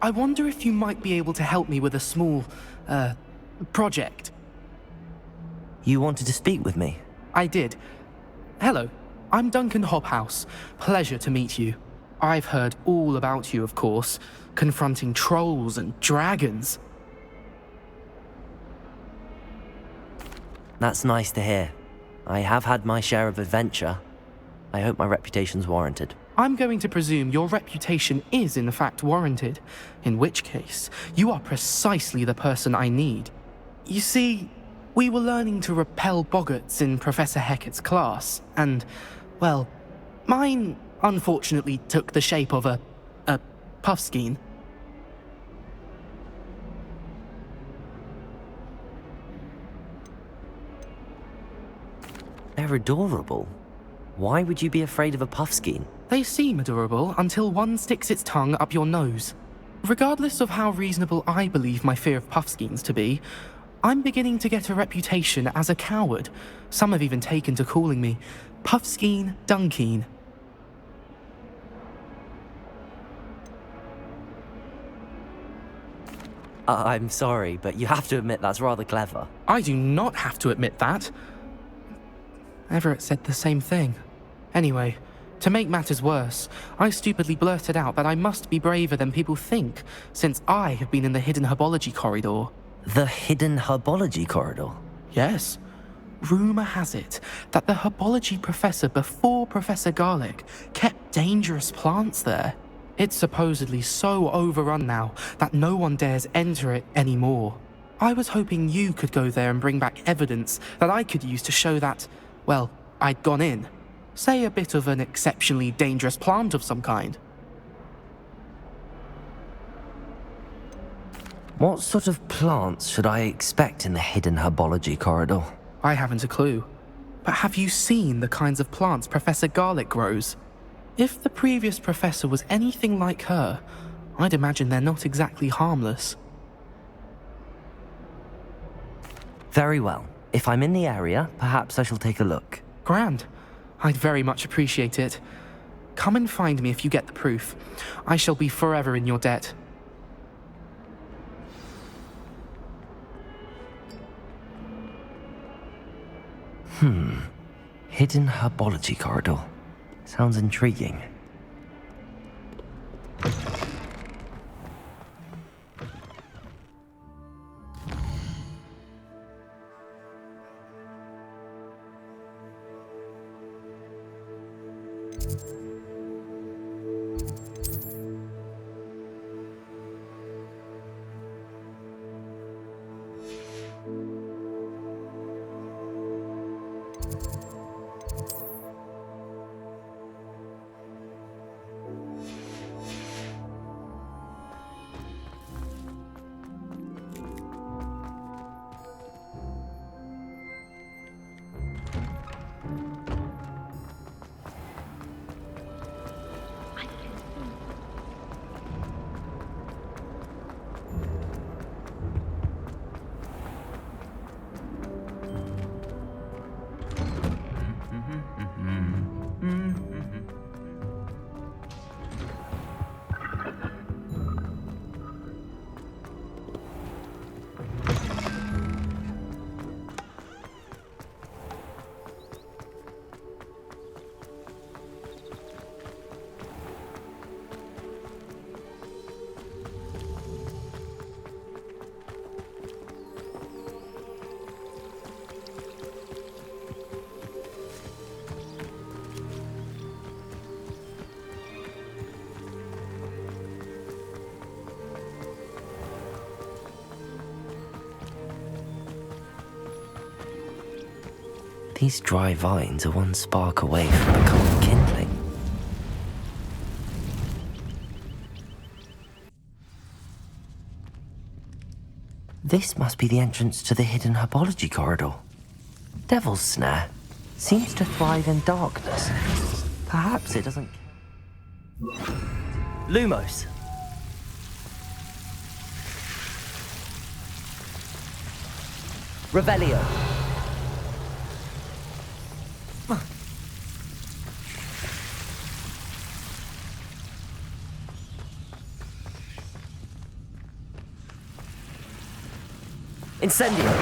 I wonder if you might be able to help me with a small, project. You wanted to speak with me? I did. Hello, I'm Duncan Hobhouse. Pleasure to meet you. I've heard all about you, of course, confronting trolls and dragons. That's nice to hear. I have had my share of adventure. I hope my reputation's warranted. I'm going to presume your reputation is in fact warranted, in which case, you are precisely the person I need. You see, we were learning to repel boggarts in Professor Hecat's class, and, well, mine unfortunately took the shape of a puffskein. They're adorable. Why would you be afraid of a puffskein? They seem adorable until one sticks its tongue up your nose. Regardless of how reasonable I believe my fear of puffskeins to be, I'm beginning to get a reputation as a coward. Some have even taken to calling me Puffskein Dunkeen. I'm sorry, but you have to admit that's rather clever. I do not have to admit that. Everett said the same thing. Anyway, to make matters worse, I stupidly blurted out that I must be braver than people think, since I have been in the hidden herbology corridor. The hidden herbology corridor? Yes. Rumour has it that the herbology professor before Professor Garlic kept dangerous plants there. It's supposedly so overrun now that no one dares enter it anymore. I was hoping you could go there and bring back evidence that I could use to show that, well, I'd gone in. Say a bit of an exceptionally dangerous plant of some kind. What sort of plants should I expect in the hidden herbology corridor? I haven't a clue. But have you seen the kinds of plants Professor Garlic grows? If the previous professor was anything like her, I'd imagine they're not exactly harmless. Very well. If I'm in the area, perhaps I shall take a look. Grand. I'd very much appreciate it. Come and find me if you get the proof. I shall be forever in your debt. Hidden herbology corridor. Sounds intriguing. These dry vines are one spark away from becoming kindling. This must be the entrance to the hidden herbology corridor. Devil's Snare seems to thrive in darkness. Perhaps it doesn't... Lumos! Revelio! Incendio!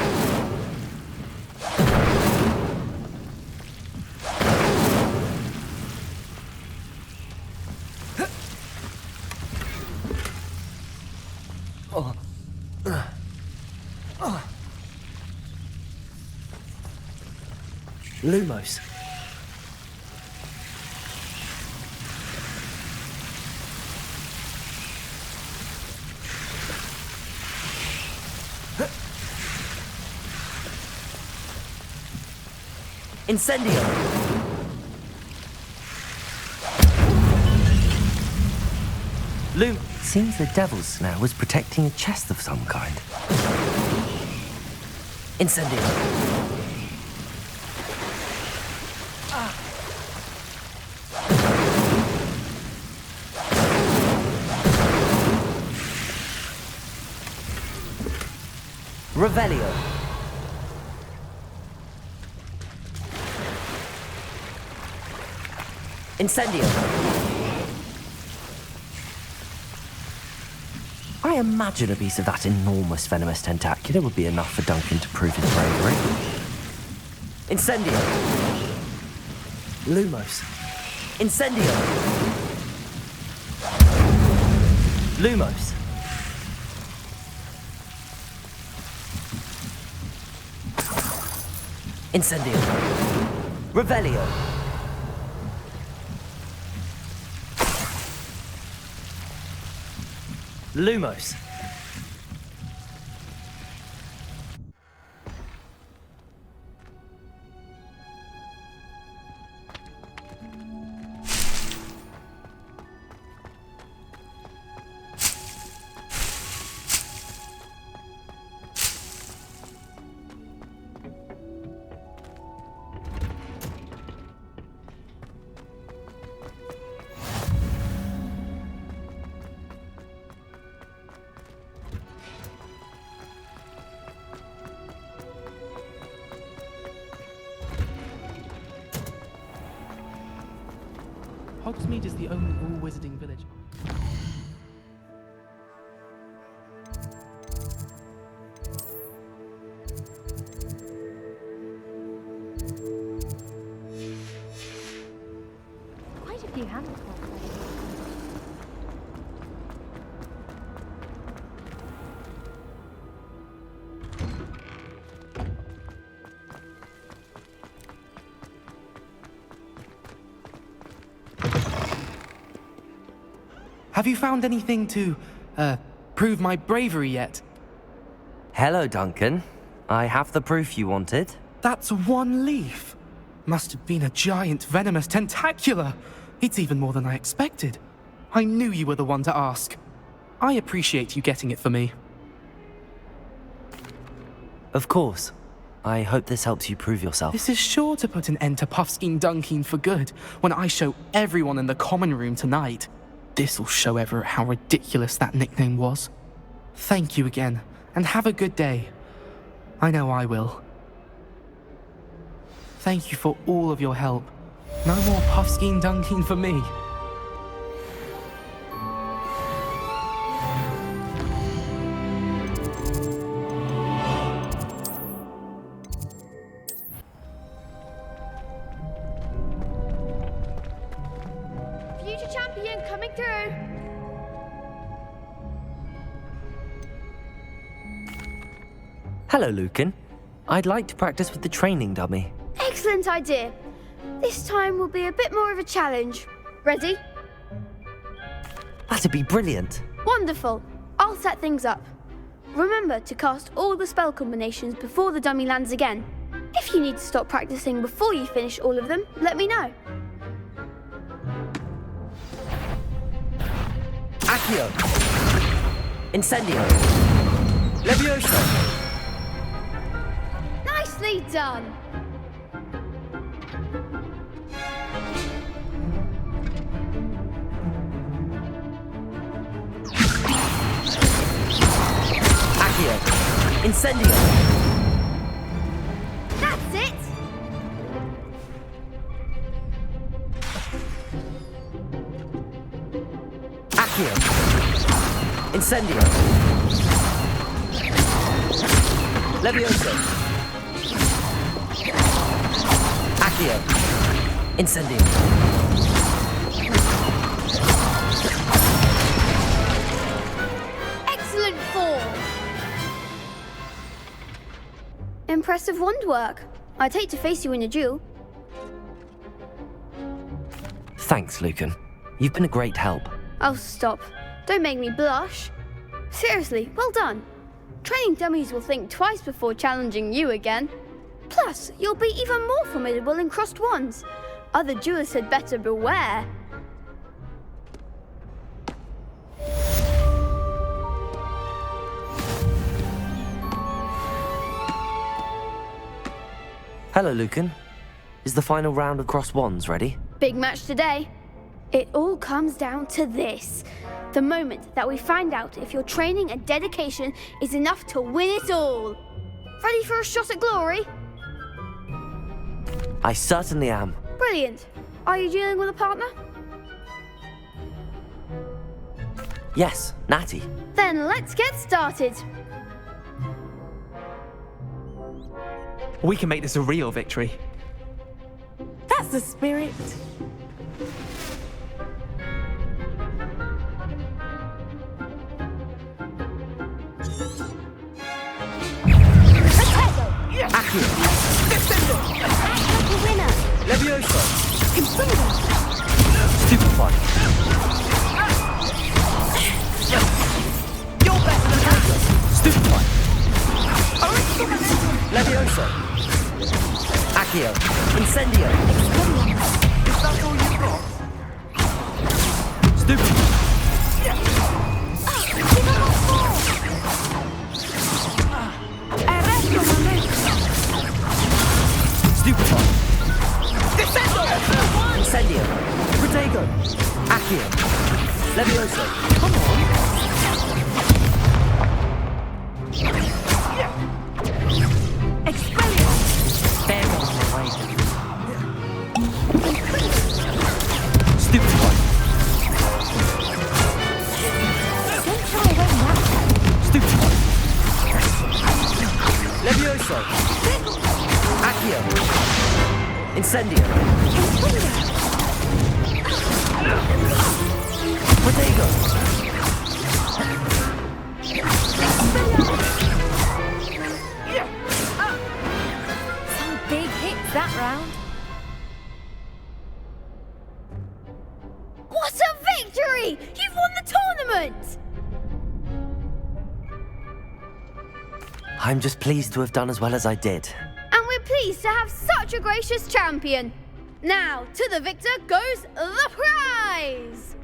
Lumos. Incendio! Seems the devil's snare was protecting a chest of some kind. Incendio! Revelio! Incendio! I imagine a piece of that enormous venomous tentacular would be enough for Duncan to prove his bravery. Incendio! Lumos. Incendio! Lumos. Incendio! Revelio! Lumos. Hogsmeade is the only all-wizarding village. Quite a few handles. Have you found anything to, prove my bravery yet? Hello, Duncan. I have the proof you wanted. That's one leaf. Must have been a giant venomous tentacula. It's even more than I expected. I knew you were the one to ask. I appreciate you getting it for me. Of course. I hope this helps you prove yourself. This is sure to put an end to Puffskein Dunkeen for good when I show everyone in the common room tonight. This'll show Everett how ridiculous that nickname was. Thank you again, and have a good day. I know I will. Thank you for all of your help. No more Puffskein Dunkeen for me. Future champion coming through. Hello, Lucan. I'd like to practice with the training dummy. Excellent idea. This time will be a bit more of a challenge. Ready? That'd be brilliant. Wonderful. I'll set things up. Remember to cast all the spell combinations before the dummy lands again. If you need to stop practicing before you finish all of them, let me know. Accio! Incendio! Levioso! Nicely done. Accio! Incendio! That's it. Accio! Incendio! Levioso. Accio. Incendio. Excellent form! Impressive wand work. I'd hate to face you in a duel. Thanks, Lucan. You've been a great help. Oh, stop. Don't make me blush. Seriously, well done. Training dummies will think twice before challenging you again. Plus, you'll be even more formidable in crossed wands. Other duelists had better beware. Hello, Lucan. Is the final round of crossed wands ready? Big match today. It all comes down to this. The moment that we find out if your training and dedication is enough to win it all. Ready for a shot at glory? I certainly am. Brilliant. Are you dealing with a partner? Yes, Natty. Then let's get started. We can make this a real victory. That's the spirit. Accio. Like a winner. Levioso. Stupefy. You're better than that! Stupefy. Levioso. Accio. Incendio. Is that all you've got? Stupefy. Stupefy. Incendio. Protego. Accio. Levioso. Come on. Bear on the way. Stupefy. Stupefy. Levioso. Accio. Incendio. Protego. Some big hits that round. What a victory! You've won the tournament! I'm just pleased to have done as well as I did. And we're pleased to have such a gracious champion. Now, to the victor goes the prize!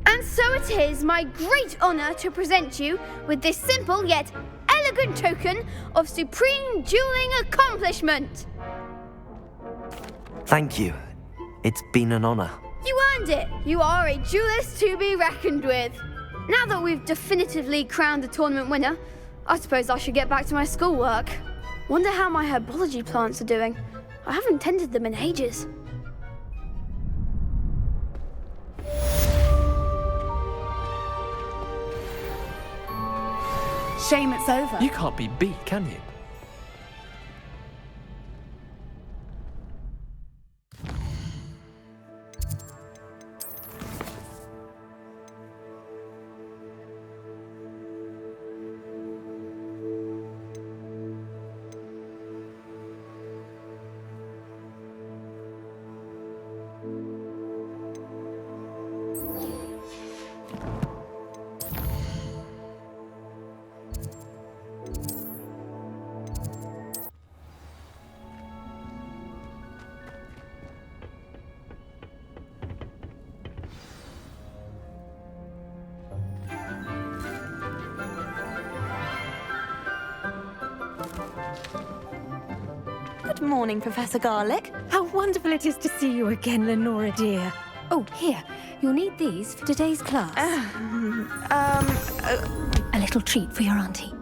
And so it is my great honor to present you with this simple yet elegant token of supreme dueling accomplishment. Thank you. It's been an honor. You earned it. You are a duelist to be reckoned with. Now that we've definitively crowned the tournament winner, I suppose I should get back to my schoolwork. Wonder how my herbology plants are doing. I haven't tended them in ages. Shame it's over. You can't be beat, can you? Good morning, Professor Garlic. How wonderful it is to see you again, Lenora dear. Oh, here, you'll need these for today's class. A little treat for your auntie.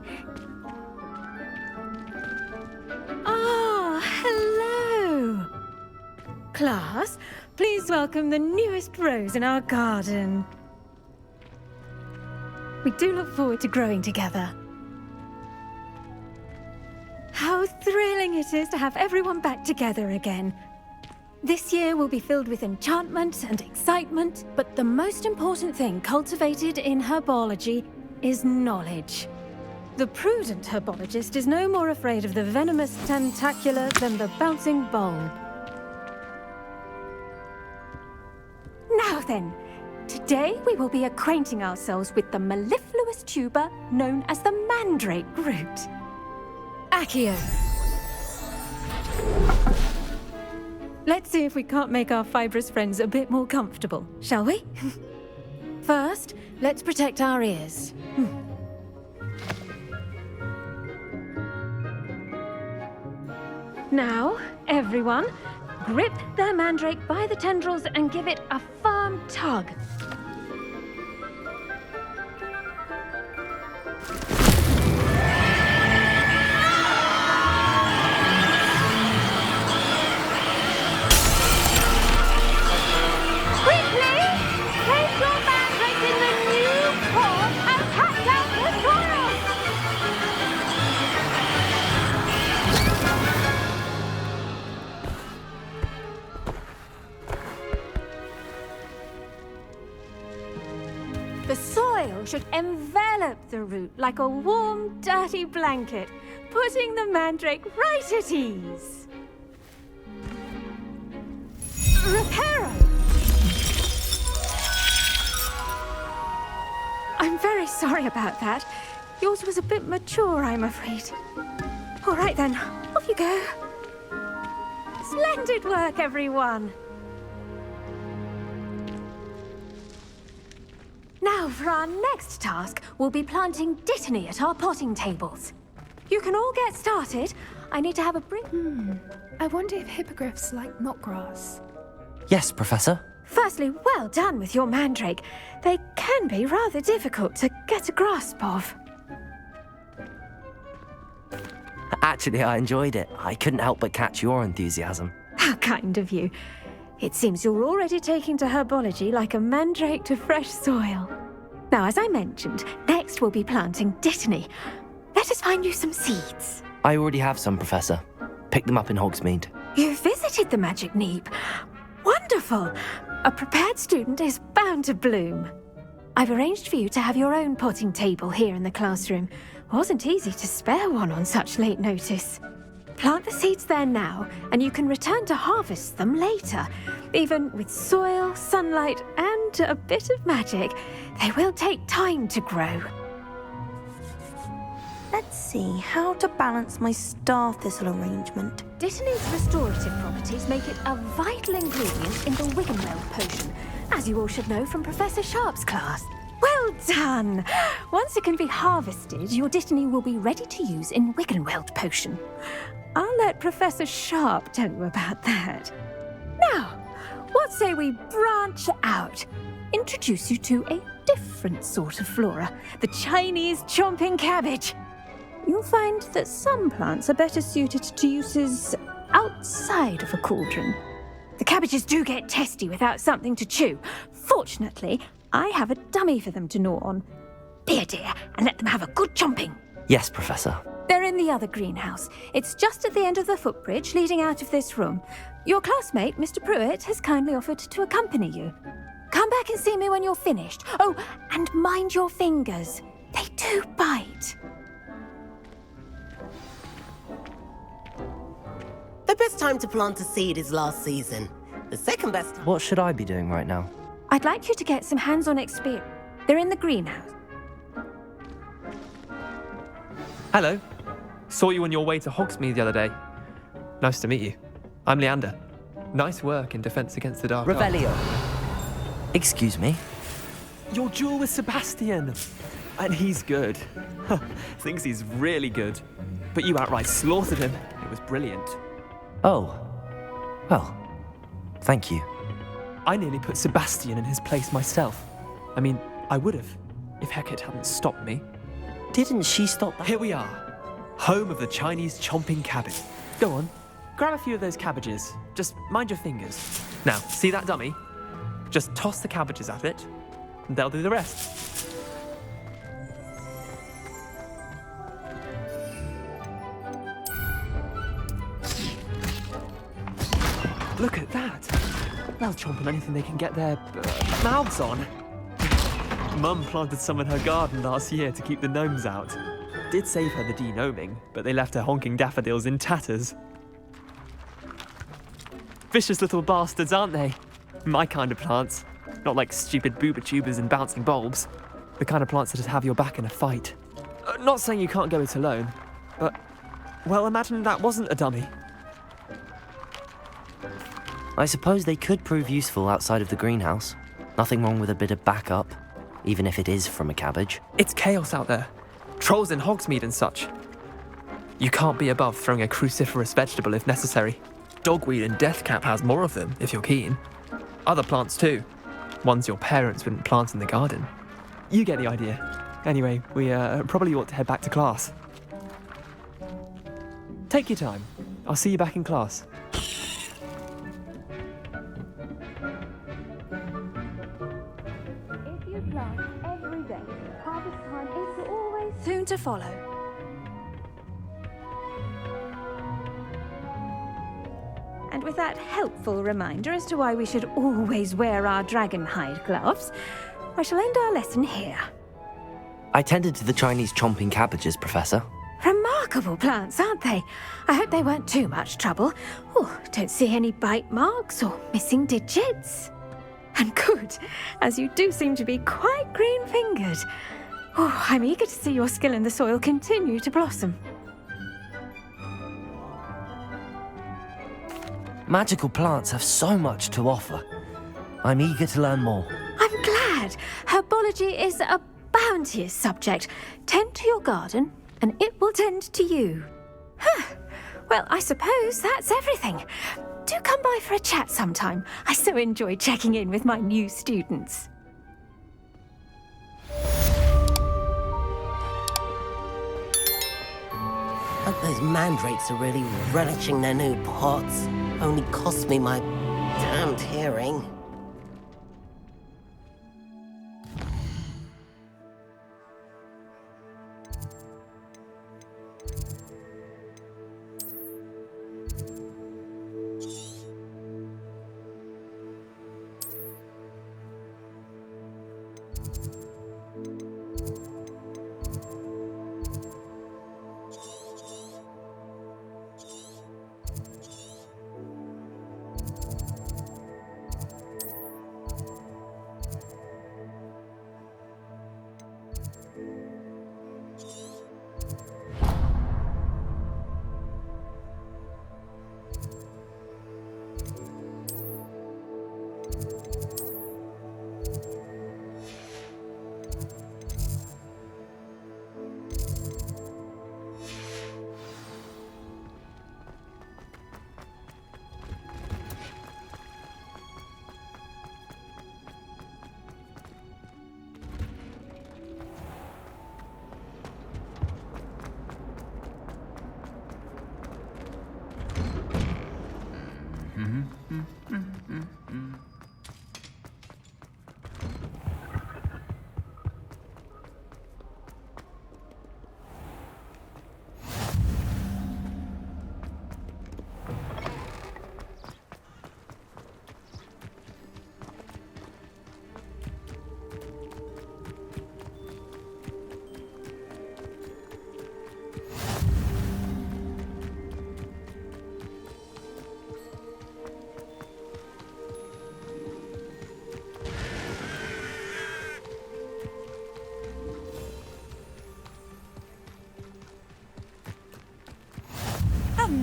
Ah, hello. Class, please welcome the newest rose in our garden. We do look forward to growing together. How thrilling it is to have everyone back together again. This year will be filled with enchantment and excitement, but the most important thing cultivated in herbology is knowledge. The prudent herbologist is no more afraid of the venomous tentacular than the bouncing bulb. Now then, today we will be acquainting ourselves with the mellifluous tuber known as the mandrake root. Accio. Let's see if we can't make our fibrous friends a bit more comfortable, shall we? First, let's protect our ears. Now, everyone, grip their mandrake by the tendrils and give it a firm tug. The soil should envelop the root like a warm, dirty blanket, putting the mandrake right at ease. Reparo! I'm very sorry about that. Yours was a bit mature, I'm afraid. All right then, off you go. Splendid work, everyone. Now, for our next task, we'll be planting dittany at our potting tables. You can all get started. I need to have a break. I wonder if hippogriffs like knotgrass. Yes, Professor. Firstly, well done with your mandrake. They can be rather difficult to get a grasp of. Actually, I enjoyed it. I couldn't help but catch your enthusiasm. How kind of you. It seems you're already taking to herbology like a mandrake to fresh soil. Now, as I mentioned, next we'll be planting dittany. Let us find you some seeds. I already have some, Professor. Picked them up in Hogsmeade. You visited the Magic Neep. Wonderful! A prepared student is bound to bloom. I've arranged for you to have your own potting table here in the classroom. Wasn't easy to spare one on such late notice. Plant the seeds there now, and you can return to harvest them later. Even with soil, sunlight, and a bit of magic, they will take time to grow. Let's see how to balance my star thistle arrangement. Dittany's restorative properties make it a vital ingredient in the Wiggenweld potion, as you all should know from Professor Sharp's class. Well done! Once it can be harvested, your dittany will be ready to use in Wiggenweld potion. I'll let Professor Sharp tell you about that. Now, what say we branch out? Introduce you to a different sort of flora, the Chinese chomping cabbage. You'll find that some plants are better suited to uses outside of a cauldron. The cabbages do get testy without something to chew. Fortunately, I have a dummy for them to gnaw on. Be a dear and let them have a good chomping. Yes, Professor. They're in the other greenhouse. It's just at the end of the footbridge leading out of this room. Your classmate, Mr. Pruitt, has kindly offered to accompany you. Come back and see me when you're finished. Oh, and mind your fingers. They do bite. The best time to plant a seed is last season. The second best time... What should I be doing right now? I'd like you to get some hands-on experience. They're in the greenhouse. Hello. Saw you on your way to Hogsmeade the other day. Nice to meet you. I'm Leander. Nice work in Defense Against the Dark Arts. Revelio. Excuse me? Your duel with Sebastian. And he's good. Thinks he's really good. But you outright slaughtered him. It was brilliant. Oh. Well, thank you. I nearly put Sebastian in his place myself. I mean, I would have, if Hecate hadn't stopped me. Didn't she stop that? Here we are, home of the Chinese chomping cabbage. Go on, grab a few of those cabbages. Just mind your fingers. Now, see that dummy? Just toss the cabbages at it, and they'll do the rest. Look at that. They'll chomp on anything they can get their mouths on. Mum planted some in her garden last year to keep the gnomes out. Did save her the de-gnoming, but they left her honking daffodils in tatters. Vicious little bastards, aren't they? My kind of plants. Not like stupid booba tubers and bouncing bulbs. The kind of plants that'd have your back in a fight. Not saying you can't go it alone, but, well, imagine that wasn't a dummy. I suppose they could prove useful outside of the greenhouse. Nothing wrong with a bit of backup, even if it is from a cabbage. It's chaos out there. Trolls in Hogsmeade and such. You can't be above throwing a cruciferous vegetable if necessary. Dogweed and deathcap has more of them, if you're keen. Other plants too. Ones your parents wouldn't plant in the garden. You get the idea. Anyway, we probably ought to head back to class. Take your time. I'll see you back in class. If you plant every day, harvest time is always soon to follow. And with that helpful reminder as to why we should always wear our dragon hide gloves, I shall end our lesson here. I tended to the Chinese chomping cabbages, Professor. Remarkable plants, aren't they? I hope they weren't too much trouble. Oh, don't see any bite marks or missing digits. And good, as you do seem to be quite green-fingered. Oh, I'm eager to see your skill in the soil continue to blossom. Magical plants have so much to offer. I'm eager to learn more. I'm glad. Herbology is a bounteous subject. Tend to your garden, and it will tend to you. Well, I suppose that's everything. Do come by for a chat sometime. I so enjoy checking in with my new students. Hope those mandrakes are really relishing their new pots. Only cost me my damned hearing.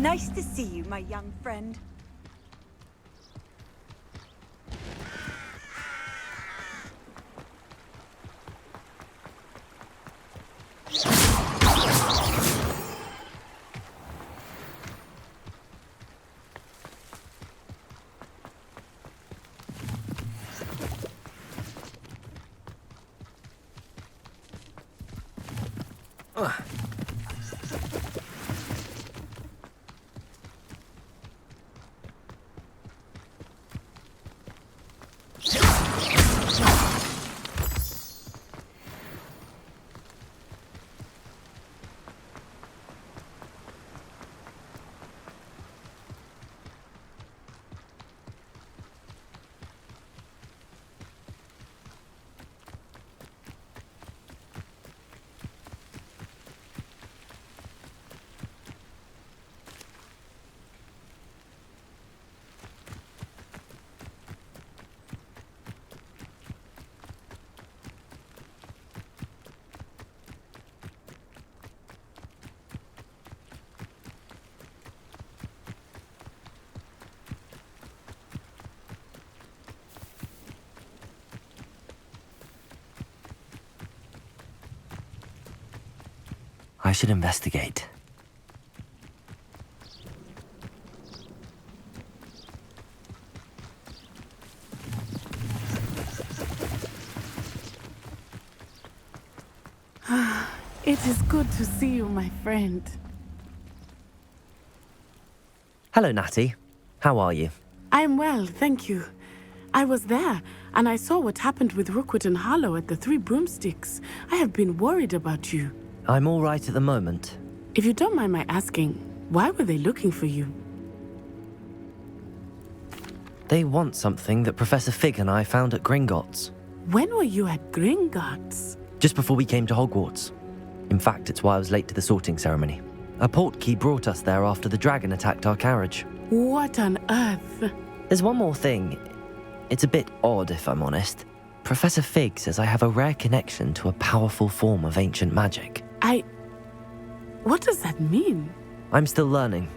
Nice to see you, my young friend. I should investigate. It is good to see you, my friend. Hello, Natty. How are you? I'm well, thank you. I was there, and I saw what happened with Rookwood and Harlow at the Three Broomsticks. I have been worried about you. I'm all right at the moment. If you don't mind my asking, why were they looking for you? They want something that Professor Fig and I found at Gringotts. When were you at Gringotts? Just before we came to Hogwarts. In fact, it's why I was late to the sorting ceremony. A portkey brought us there after the dragon attacked our carriage. What on earth? There's one more thing. It's a bit odd, if I'm honest. Professor Fig says I have a rare connection to a powerful form of ancient magic. What does that mean? I'm still learning,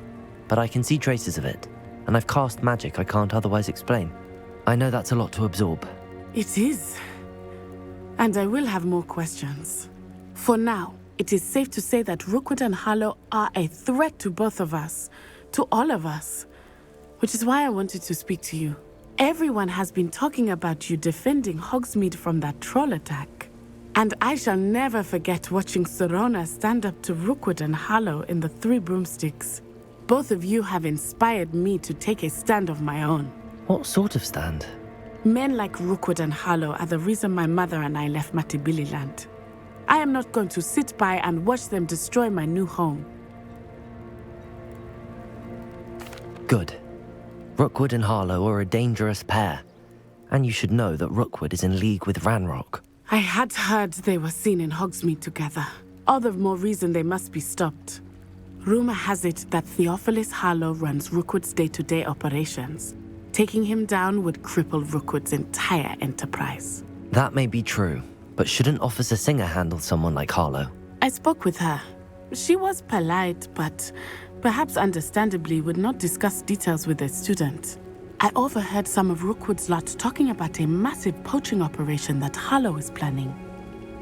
but I can see traces of it, and I've cast magic I can't otherwise explain. I know that's a lot to absorb. It is. And I will have more questions. For now, it is safe to say that Rookwood and Harlow are a threat to both of us, to all of us, which is why I wanted to speak to you. Everyone has been talking about you defending Hogsmeade from that troll attack. And I shall never forget watching Serona stand up to Rookwood and Harlow in the Three Broomsticks. Both of you have inspired me to take a stand of my own. What sort of stand? Men like Rookwood and Harlow are the reason my mother and I left Matibililand. I am not going to sit by and watch them destroy my new home. Good. Rookwood and Harlow are a dangerous pair. And you should know that Rookwood is in league with Ranrock. I had heard they were seen in Hogsmeade together. All the more reason they must be stopped. Rumor has it that Theophilus Harlow runs Rookwood's day-to-day operations. Taking him down would cripple Rookwood's entire enterprise. That may be true, but shouldn't Officer Singer handle someone like Harlow? I spoke with her. She was polite, but perhaps understandably would not discuss details with a student. I overheard some of Rookwood's lot talking about a massive poaching operation that Harlow is planning.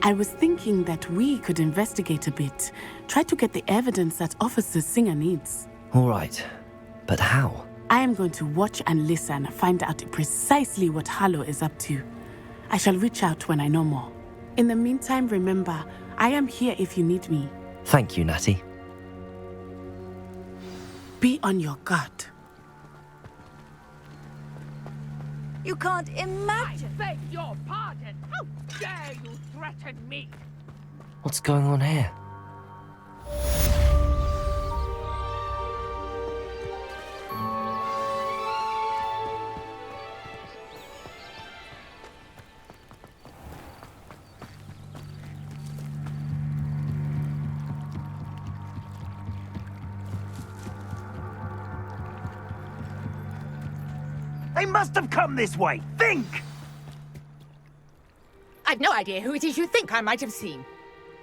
I was thinking that we could investigate a bit, try to get the evidence that Officer Singer needs. All right, but how? I am going to watch and listen, find out precisely what Harlow is up to. I shall reach out when I know more. In the meantime, remember, I am here if you need me. Thank you, Natty. Be on your guard. You can't imagine. I beg your pardon. How dare you threaten me? What's going on here? They must have come this way. Think! I've no idea who it is you think I might have seen.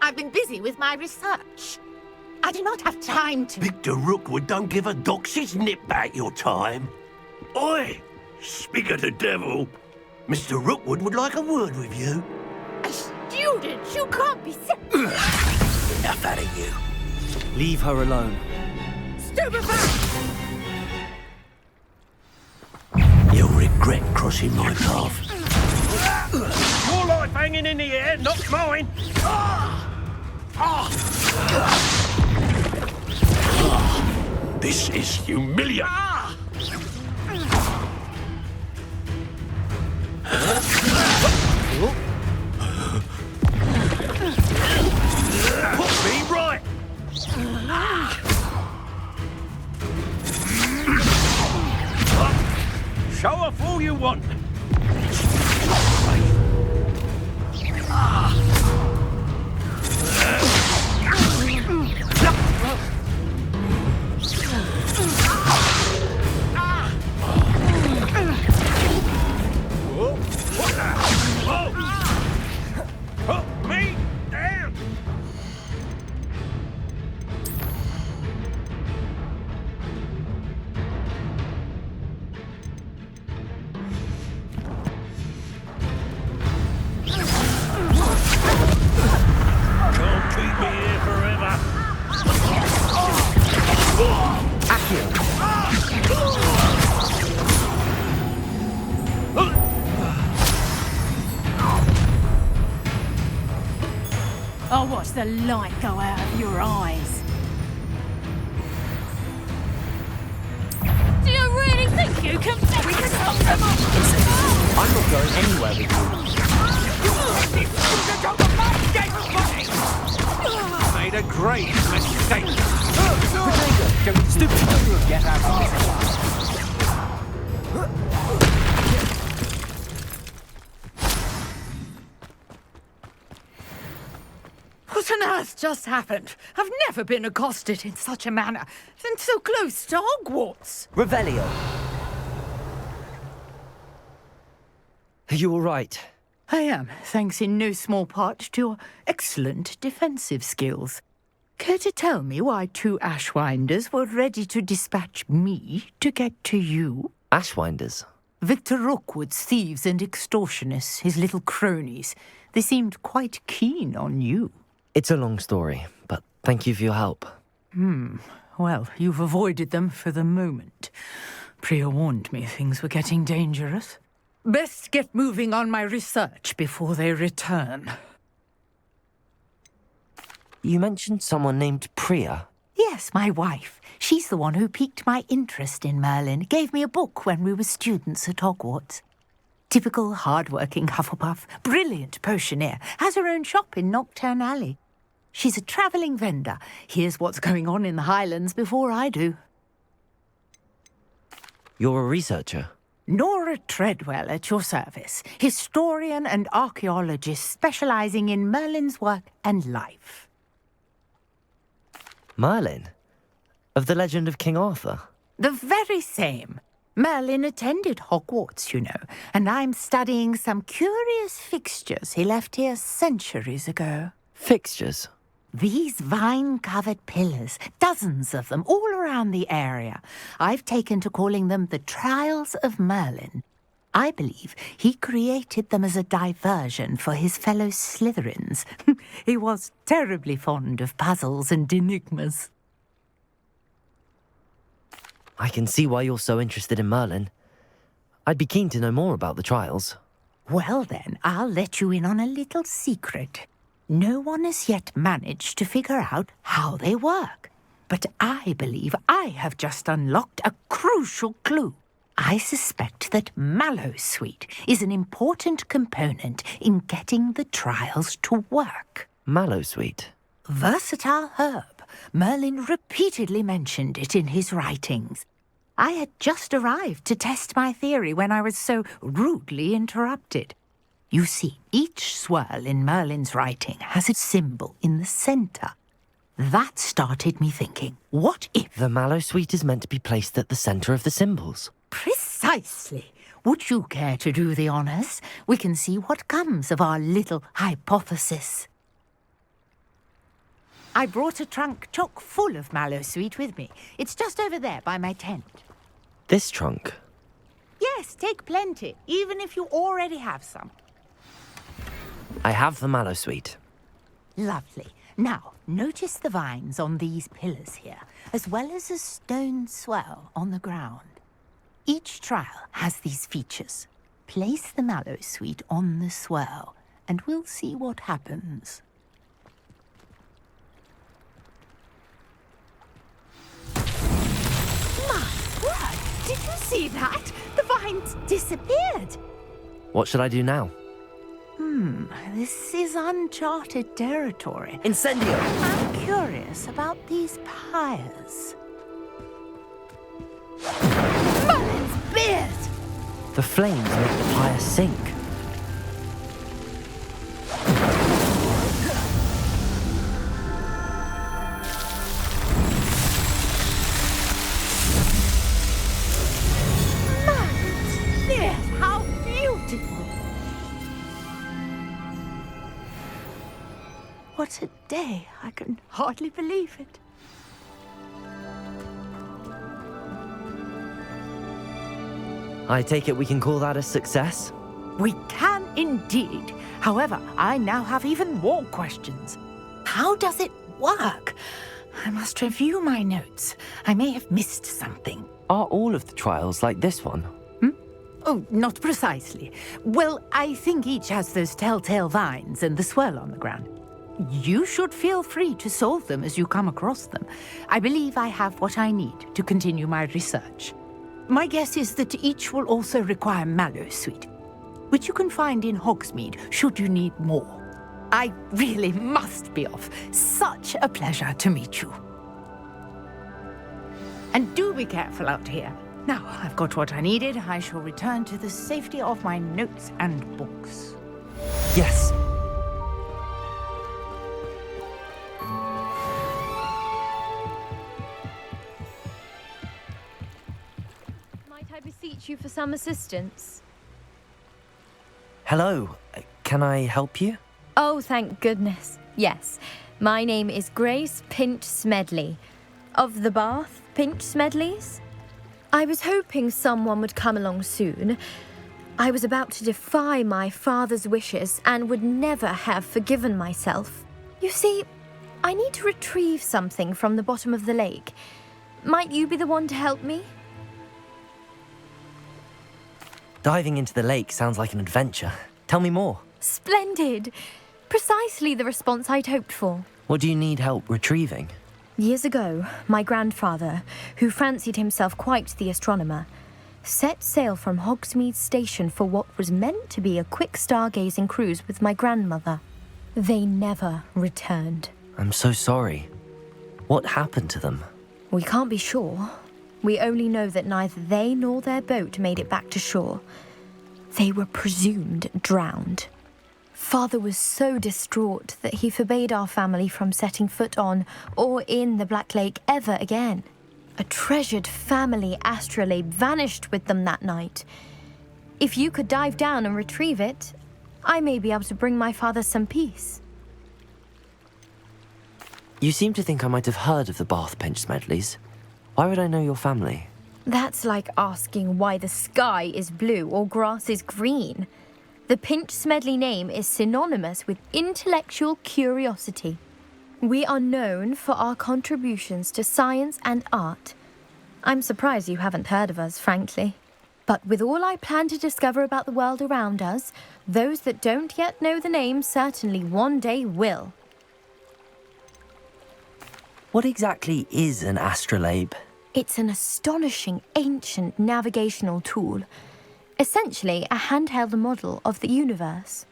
I've been busy with my research. I do not have time to... Victor Rookwood don't give a doxy's nip back your time. Oi! Speak of the devil. Mr. Rookwood would like a word with you. A student? You can't be... Enough out of you. Leave her alone. Stupefy! You'll regret crossing my path. Your life hanging in the air, not mine. This is humiliating. Put me right. Show off all you want. Put me down. the light go out of your eyes. Do you really think you can fix it? Listen, I'm not going anywhere with you. Made a great mistake. Don't stupid. Get out of this. What on earth just happened? I've never been accosted in such a manner, and so close to Hogwarts. Revelio. Are you all right? I am, thanks in no small part to your excellent defensive skills. Care to tell me why 2 Ashwinders were ready to dispatch me to get to you? Ashwinders? Victor Rookwood's thieves and extortionists, his little cronies. They seemed quite keen on you. It's a long story, but thank you for your help. Well, you've avoided them for the moment. Priya warned me things were getting dangerous. Best get moving on my research before they return. You mentioned someone named Priya. Yes, my wife. She's the one who piqued my interest in Merlin. Gave me a book when we were students at Hogwarts. Typical hard-working Hufflepuff, brilliant potioneer, has her own shop in Knockturn Alley. She's a travelling vendor. Hears what's going on in the Highlands before I do. You're a researcher? Nora Treadwell at your service. Historian and archaeologist specialising in Merlin's work and life. Merlin? Of the legend of King Arthur? The very same. Merlin attended Hogwarts, you know, and I'm studying some curious fixtures he left here centuries ago. Fixtures? These vine-covered pillars, dozens of them, all around the area. I've taken to calling them the Trials of Merlin. I believe he created them as a diversion for his fellow Slytherins. He was terribly fond of puzzles and enigmas. I can see why you're so interested in Merlin. I'd be keen to know more about the trials. Well then, I'll let you in on a little secret. No one has yet managed to figure out how they work. But I believe I have just unlocked a crucial clue. I suspect that Mallowsweet is an important component in getting the trials to work. Mallowsweet? Versatile herb. Merlin repeatedly mentioned it in his writings. I had just arrived to test my theory when I was so rudely interrupted. You see, each swirl in Merlin's writing has a symbol in the centre. That started me thinking, what if... The Mallowsweet is meant to be placed at the centre of the symbols. Precisely. Would you care to do the honours? We can see what comes of our little hypothesis. I brought a trunk chock full of Mallowsweet with me. It's just over there by my tent. This trunk? Yes, take plenty, even if you already have some. I have the Mallowsweet. Lovely. Now, notice the vines on these pillars here, as well as a stone swell on the ground. Each trial has these features. Place the Mallowsweet on the swell, and we'll see what happens. My word! Did you see that? The vines disappeared. What should I do now? This is uncharted territory. Incendio! I'm curious about these pyres. Merlin's beard! The flames make the pyre sink. Merlin's beard! How beautiful! What a day! I can hardly believe it. I take it we can call that a success? We can indeed. However, I now have even more questions. How does it work? I must review my notes. I may have missed something. Are all of the trials like this one? Oh, not precisely. Well, I think each has those telltale vines and the swirl on the ground. You should feel free to solve them as you come across them. I believe I have what I need to continue my research. My guess is that each will also require mallow sweet, which you can find in Hogsmeade should you need more. I really must be off. Such a pleasure to meet you. And do be careful out here. Now I've got what I needed, I shall return to the safety of my notes and books. Yes. Might I beseech you for some assistance? Hello. Can I help you? Oh, thank goodness. Yes. My name is Grace Pinch Smedley. Of the Bath Pinch Smedleys? I was hoping someone would come along soon. I was about to defy my father's wishes and would never have forgiven myself. You see, I need to retrieve something from the bottom of the lake. Might you be the one to help me? Diving into the lake sounds like an adventure. Tell me more. Splendid! Precisely the response I'd hoped for. What do you need help retrieving? Years ago, my grandfather, who fancied himself quite the astronomer, set sail from Hogsmeade Station for what was meant to be a quick stargazing cruise with my grandmother. They never returned. I'm so sorry. What happened to them? We can't be sure. We only know that neither they nor their boat made it back to shore. They were presumed drowned. Father was so distraught that he forbade our family from setting foot on or in the Black Lake ever again. A treasured family astrolabe vanished with them that night. If you could dive down and retrieve it, I may be able to bring my father some peace. You seem to think I might have heard of the Bath Pinch Smedleys. Why would I know your family? That's like asking why the sky is blue or grass is green. The Pinch Smedley name is synonymous with intellectual curiosity. We are known for our contributions to science and art. I'm surprised you haven't heard of us, frankly. But with all I plan to discover about the world around us, those that don't yet know the name certainly one day will. What exactly is an astrolabe? It's an astonishing ancient navigational tool. Essentially a handheld model of the universe.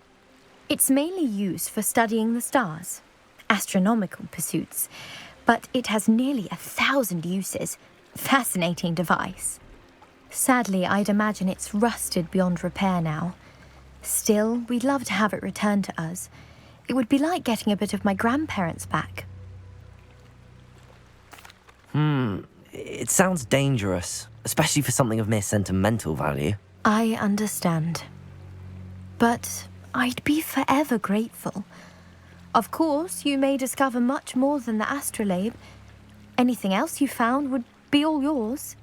It's mainly used for studying the stars, astronomical pursuits, but it has nearly 1,000 uses. Fascinating device. Sadly, I'd imagine it's rusted beyond repair now. Still, we'd love to have it returned to us. It would be like getting a bit of my grandparents back. It sounds dangerous, especially for something of mere sentimental value. I understand. But I'd be forever grateful. Of course, you may discover much more than the astrolabe. Anything else you found would be all yours.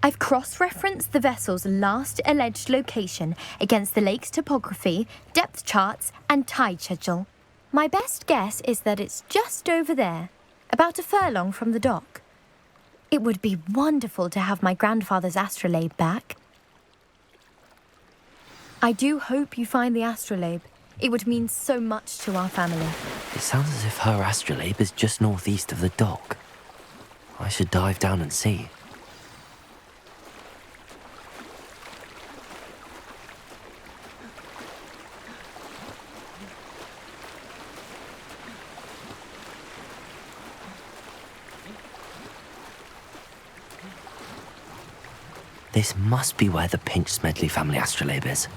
I've cross-referenced the vessel's last alleged location against the lake's topography, depth charts, and tide schedule. My best guess is that it's just over there, about a furlong from the dock. It would be wonderful to have my grandfather's astrolabe back. I do hope you find the astrolabe. It would mean so much to our family. It sounds as if her astrolabe is just northeast of the dock. I should dive down and see. This must be where the Pinch Smedley family astrolabe is.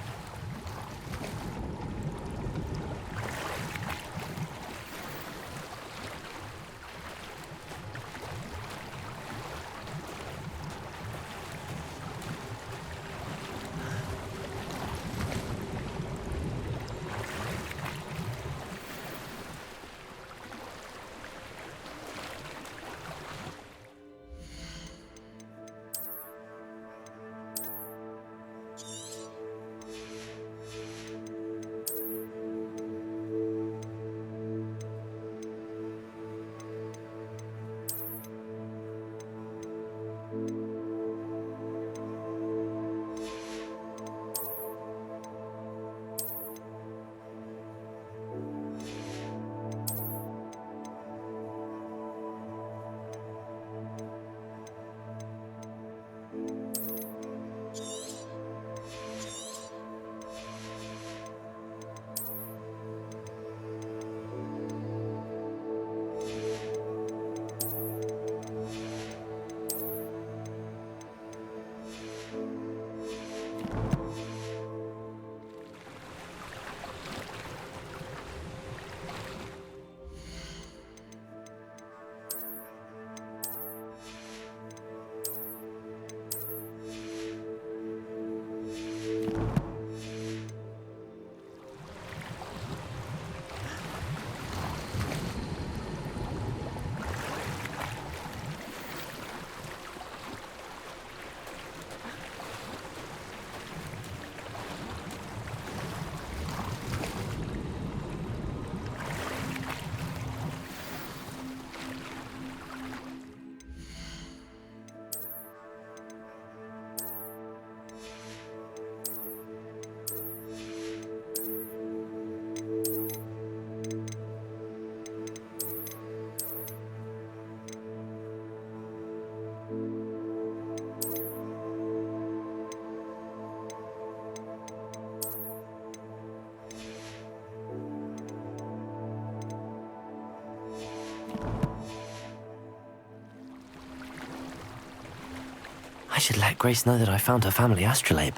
I should let Grace know that I found her family astrolabe.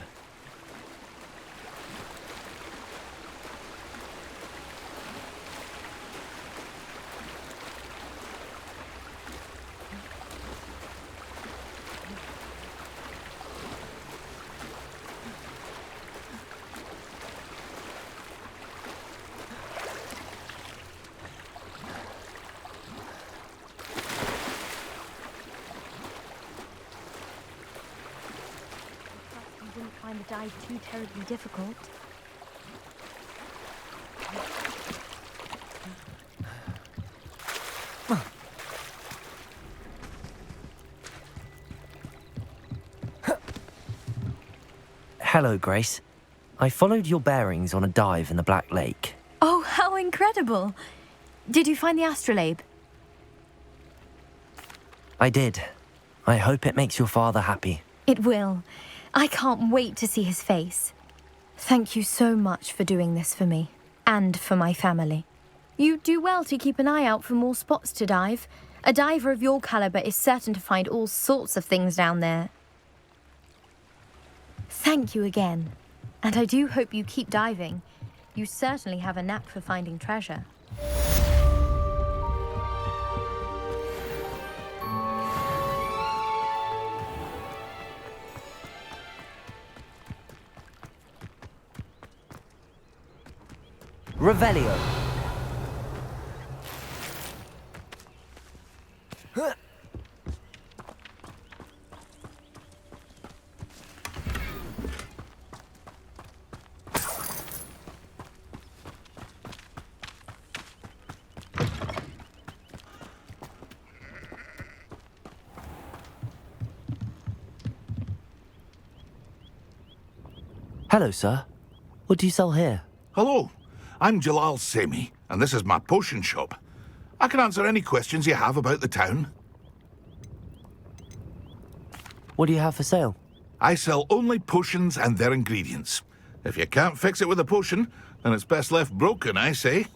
You didn't find the dive too terribly difficult. Hello, Grace. I followed your bearings on a dive in the Black Lake. Oh, how incredible! Did you find the astrolabe? I did. I hope it makes your father happy. It will. I can't wait to see his face. Thank you so much for doing this for me, and for my family. You do well to keep an eye out for more spots to dive. A diver of your caliber is certain to find all sorts of things down there. Thank you again. And I do hope you keep diving. You certainly have a knack for finding treasure. Revelio. Hello, sir. What do you sell here? Hello, I'm Jalal Semi, and this is my potion shop. I can answer any questions you have about the town. What do you have for sale? I sell only potions and their ingredients. If you can't fix it with a potion, then it's best left broken, I say.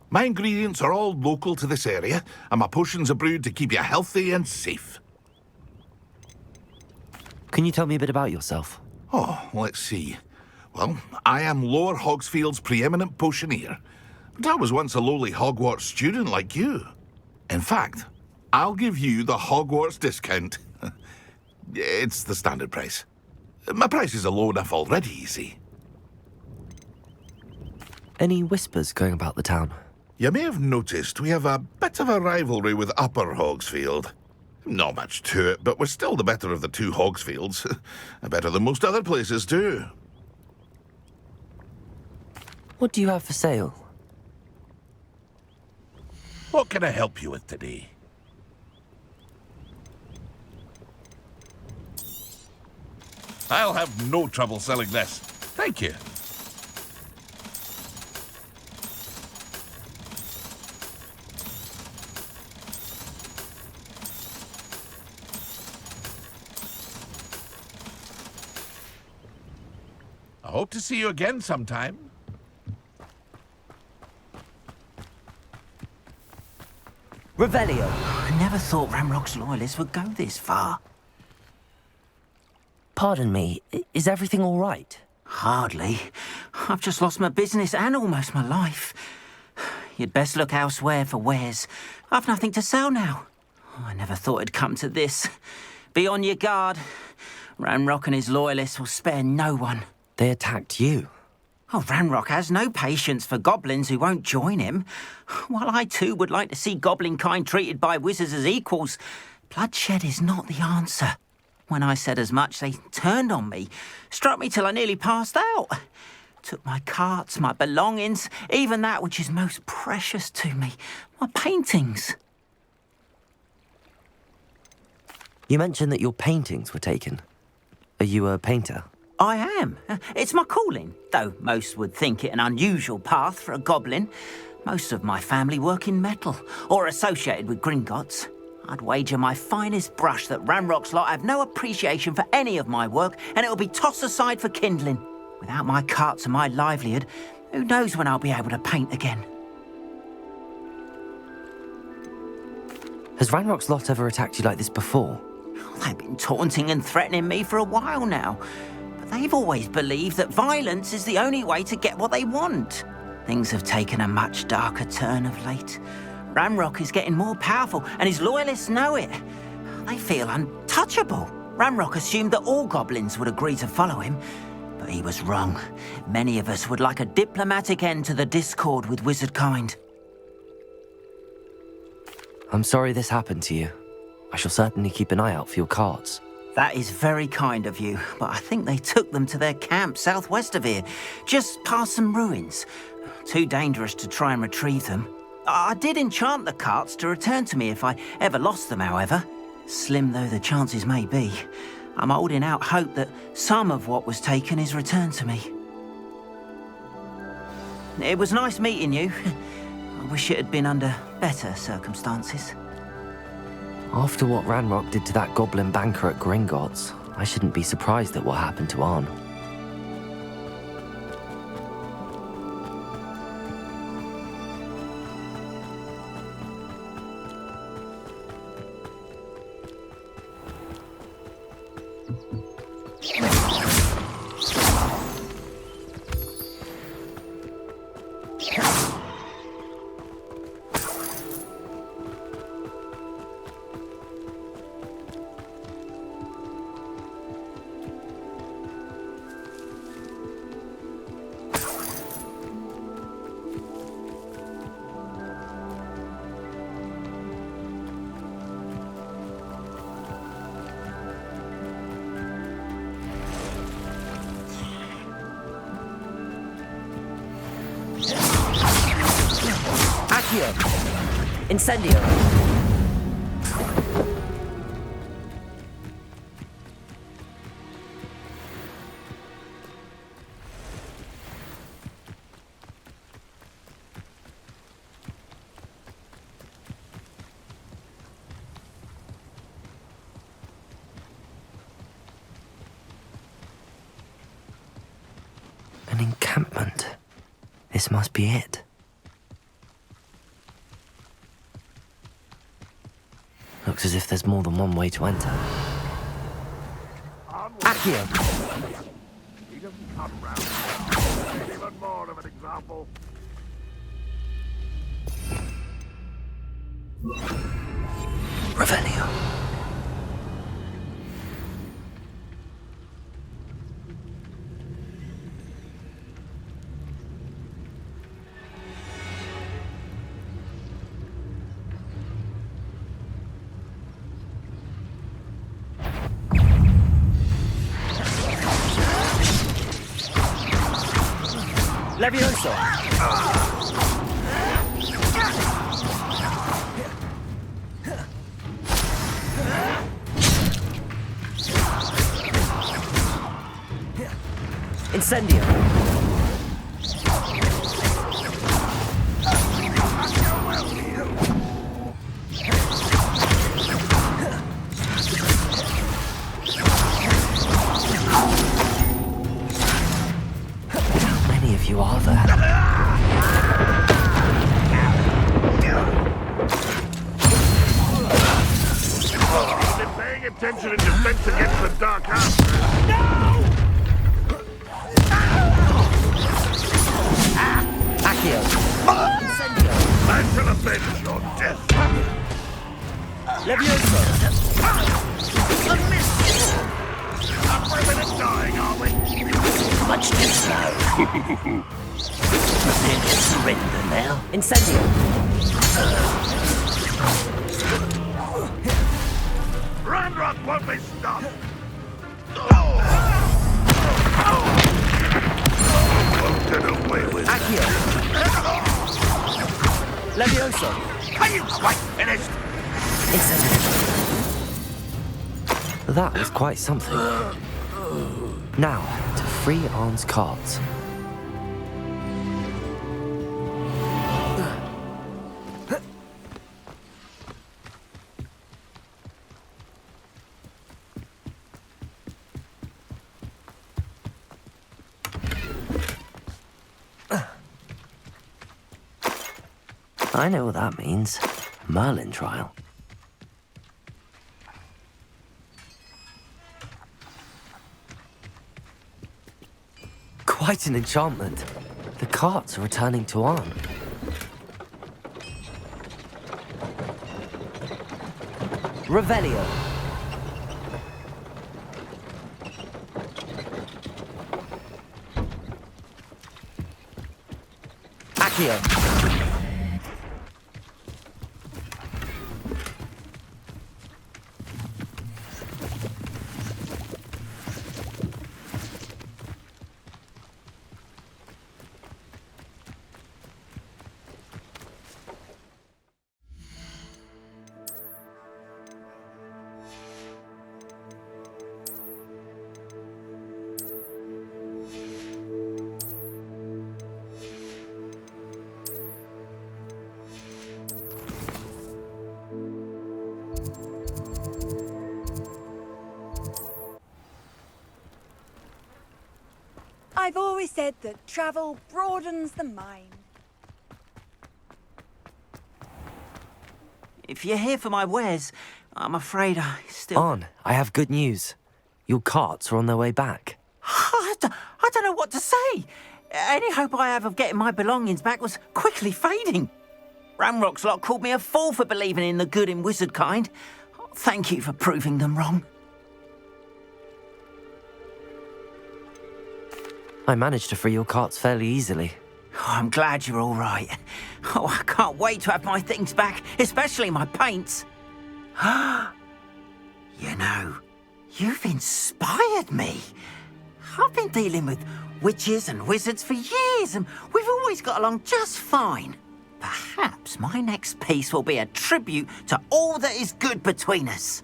My ingredients are all local to this area, and my potions are brewed to keep you healthy and safe. Can you tell me a bit about yourself? Oh, let's see. Well, I am Lower Hogsfield's preeminent potioneer, but I was once a lowly Hogwarts student like you. In fact, I'll give you the Hogwarts discount. It's the standard price. My prices are low enough already, you see. Any whispers going about the town? You may have noticed we have a bit of a rivalry with Upper Hogsfield. Not much to it, but we're still the better of the two Hogsfields. Better than most other places, too. What do you have for sale? What can I help you with today? I'll have no trouble selling this. Thank you. I hope to see you again sometime. Revelio. I never thought Ranrock's loyalists would go this far. Pardon me, is everything all right? Hardly. I've just lost my business and almost my life. You'd best look elsewhere for wares. I've nothing to sell now. I never thought it'd come to this. Be on your guard. Ranrock and his loyalists will spare no one. They attacked you? Oh, Ranrock has no patience for goblins who won't join him. While I too would like to see goblin kind treated by wizards as equals, bloodshed is not the answer. When I said as much, they turned on me, struck me till I nearly passed out. Took my carts, my belongings, even that which is most precious to me, my paintings. You mentioned that your paintings were taken. Are you a painter? I am. It's my calling, though most would think it an unusual path for a goblin. Most of my family work in metal, or associated with Gringotts. I'd wager my finest brush that Ranrock's lot have no appreciation for any of my work, and it'll be tossed aside for kindling. Without my carts and my livelihood, who knows when I'll be able to paint again. Has Ranrock's lot ever attacked you like this before? They've been taunting and threatening me for a while now. But they've always believed that violence is the only way to get what they want. Things have taken a much darker turn of late. Ranrock is getting more powerful, and his loyalists know it. They feel untouchable. Ranrock assumed that all goblins would agree to follow him, but he was wrong. Many of us would like a diplomatic end to the discord with wizard kind. I'm sorry this happened to you. I shall certainly keep an eye out for your carts. That is very kind of you, but I think they took them to their camp southwest of here, just past some ruins. Too dangerous to try and retrieve them. I did enchant the carts to return to me if I ever lost them, however. Slim though the chances may be, I'm holding out hope that some of what was taken is returned to me. It was nice meeting you. I wish it had been under better circumstances. After what Ranrock did to that goblin banker at Gringotts, I shouldn't be surprised at what happened to Arn. Incendio! An encampment. This must be it. Looks as if there's more than one way to enter. Accio! He doesn't come round. Even more of an example. Revelio. Levioso! Incendio! How many of you are there? I've been paying attention in defense against the Dark Arts. Accio! Incendio! I shall avenge your death. Levioso! A miss! Not for a minute dying, are we? Much too slow. Prepare to surrender now. Incendio! Ranrock won't be stopped. Won't get away with Accio! Levioso! Are you quite finished? Incendio! That was quite something. Now, to free Arn's carts. I know what that means. Merlin Trial. Quite an enchantment. The carts are returning to Arn. Revelio. Accio. I've always said that travel broadens the mind. If you're here for my wares, I'm afraid I still... Arn, I have good news. Your carts are on their way back. I don't know what to say. Any hope I have of getting my belongings back was quickly fading. Ramrock's lot called me a fool for believing in the good in wizard kind. Thank you for proving them wrong. I managed to free your carts fairly easily. Oh, I'm glad you're all right. Oh, I can't wait to have my things back, especially my paints. You know, you've inspired me. I've been dealing with witches and wizards for years, and we've always got along just fine. Perhaps my next piece will be a tribute to all that is good between us.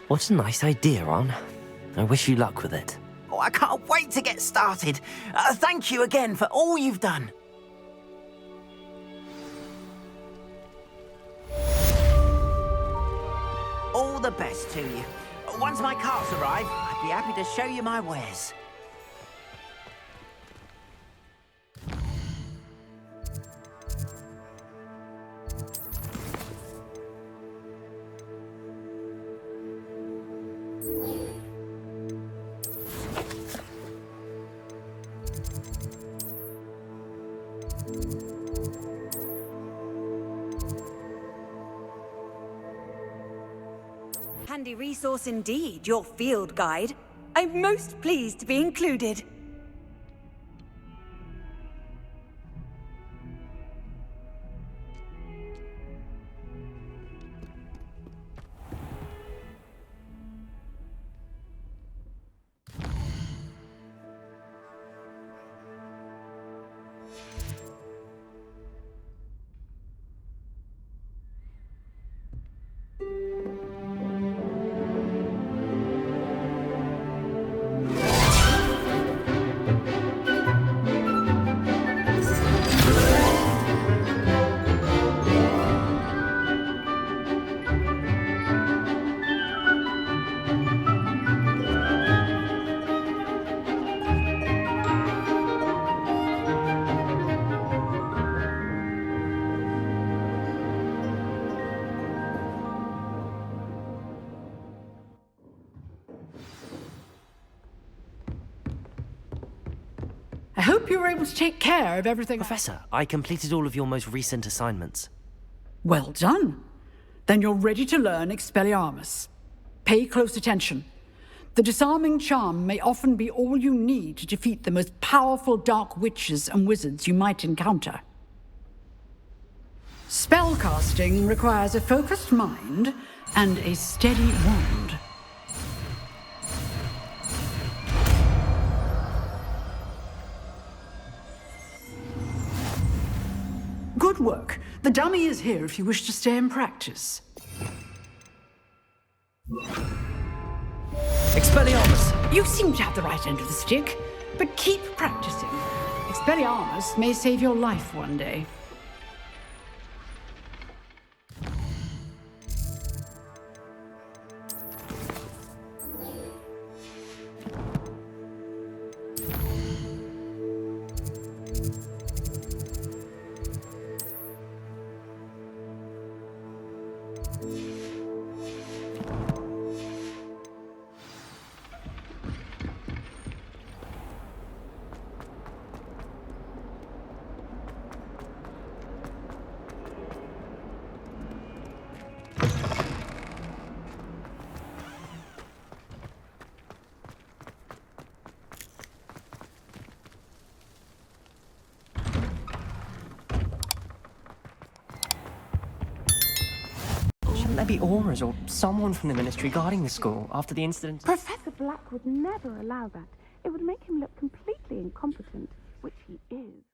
What a nice idea, Arn. I wish you luck with it. Oh, I can't wait to get started. Thank you again for all you've done. All the best to you. Once my carts arrive, I'd be happy to show you my wares. Handy resource indeed, your field guide. I'm most pleased to be included. I hope you were able to take care of everything. Professor, I completed all of your most recent assignments. Well done. Then you're ready to learn Expelliarmus. Pay close attention. The disarming charm may often be all you need to defeat the most powerful dark witches and wizards you might encounter. Spellcasting requires a focused mind and a steady wand. Good work. The dummy is here if you wish to stay and practice. Expelliarmus! You seem to have the right end of the stick, but keep practicing. Expelliarmus may save your life one day. Shouldn't there be auras or someone from the Ministry guarding the school after the incident? Professor Black would never allow that. It would make him look completely incompetent, which he is.